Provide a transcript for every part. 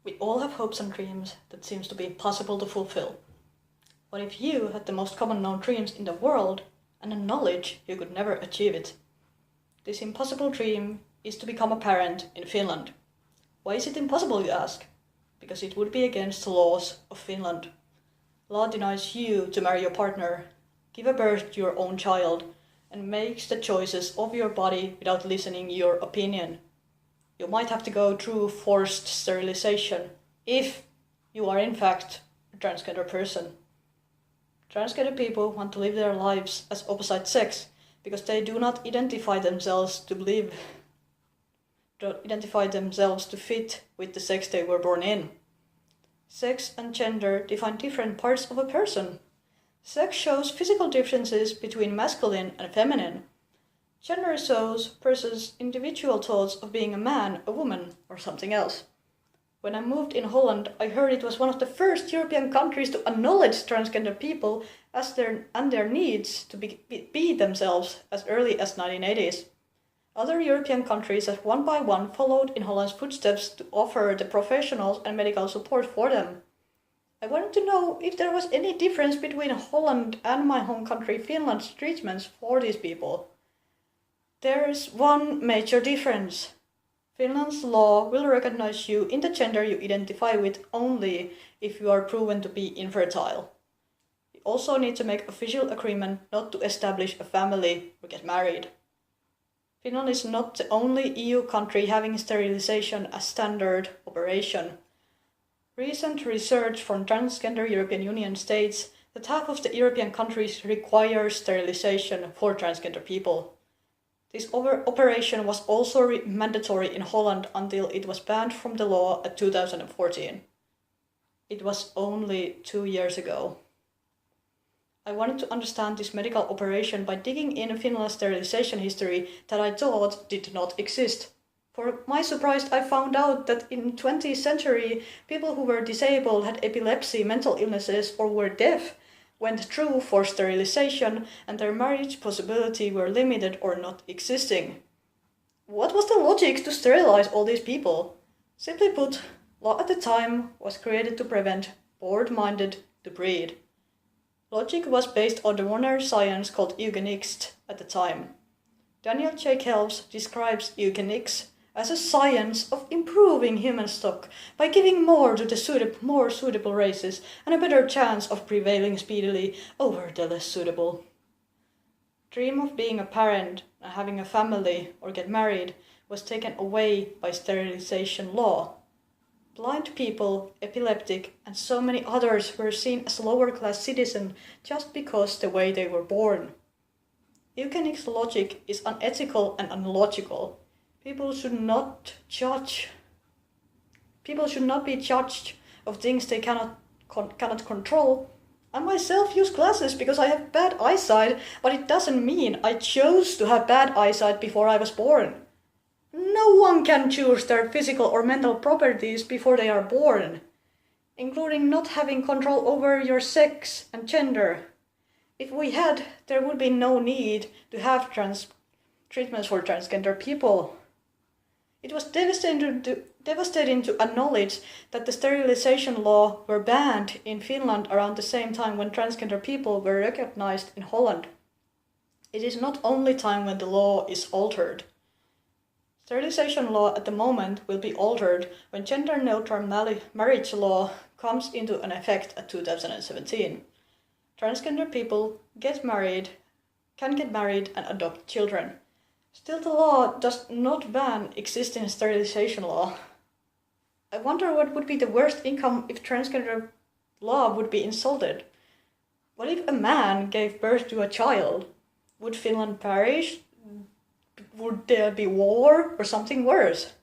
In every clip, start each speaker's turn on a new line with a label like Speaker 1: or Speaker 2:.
Speaker 1: We all have hopes and dreams that seems to be impossible to fulfill. What if you had the most common known dreams in the world and the knowledge you could never achieve it? This impossible dream is to become a parent in Finland. Why is it impossible, you ask? Because it would be against the laws of Finland. Law denies you to marry your partner, give a birth to your own child, and makes the choices of your body without listening your opinion. You might have to go through forced sterilization if you are in fact a transgender person. Transgender people want to live their lives as opposite sex because they do not identify themselves to fit with the sex they were born in. Sex and gender define different parts of a person. Sex shows physical differences between masculine and feminine. Gender shows person's individual thoughts of being a man, a woman, or something else. When I moved in Holland, I heard it was one of the first European countries to acknowledge transgender people and their needs to be themselves as early as 1980s. Other European countries have one by one followed in Holland's footsteps to offer the professionals and medical support for them. I wanted to know if there was any difference between Holland and my home country Finland's treatments for these people. There is one major difference. Finland's law will recognize you in the gender you identify with only if you are proven to be infertile. You also need to make official agreement not to establish a family or get married. Finland is not the only EU country having sterilization as standard operation. Recent research from Transgender European Union states that half of the European countries require sterilization for transgender people. This operation was also mandatory in Holland until it was banned from the law in 2014. It was only 2 years ago. I wanted to understand this medical operation by digging in Finland's sterilization history that I thought did not exist. For my surprise, I found out that in the 20th century, people who were disabled, had epilepsy, mental illnesses, or were deaf went through for sterilization and their marriage possibility were limited or not existing. What was the logic to sterilize all these people? Simply put, law at the time was created to prevent bored-minded to breed. Logic was based on the modern science called eugenics at the time. Daniel J. Kelps describes eugenics as a science of improving human stock by giving more to the more suitable races and a better chance of prevailing speedily over the less suitable. Dream of being a parent and having a family or get married was taken away by sterilization law. Blind people, epileptic, and so many others were seen as lower-class citizens just because the way they were born. Eugenics logic is unethical and unlogical. People should not be judged of things they cannot control. I myself use glasses because I have bad eyesight, but it doesn't mean I chose to have bad eyesight before I was born. No one can choose their physical or mental properties before they are born, including not having control over your sex and gender. If we had, there would be no need to have treatments for transgender people. It was devastating to acknowledge that the sterilization law were banned in Finland around the same time when transgender people were recognized in Holland. It is not only time when the law is altered. Sterilization law at the moment will be altered when gender-neutral marriage law comes into an effect at 2017. Transgender people can get married and adopt children. Still, the law does not ban existing sterilization law. I wonder what would be the worst outcome if transgender law would be insulted. What if a man gave birth to a child? Would Finland perish? Would there be war or something worse?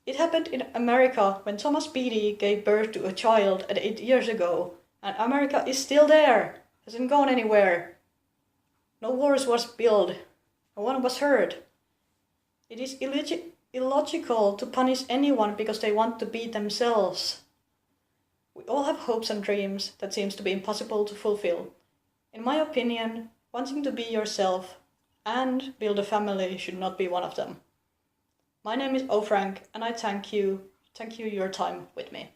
Speaker 1: It happened in America when Thomas Beatty gave birth to a child 8 years ago, and America is still there, hasn't gone anywhere. No wars was built. No one was hurt. It is illogical to punish anyone because they want to be themselves. We all have hopes and dreams that seems to be impossible to fulfill. In my opinion, wanting to be yourself and build a family should not be one of them. My name is Franck, and I thank you Thank you your time with me.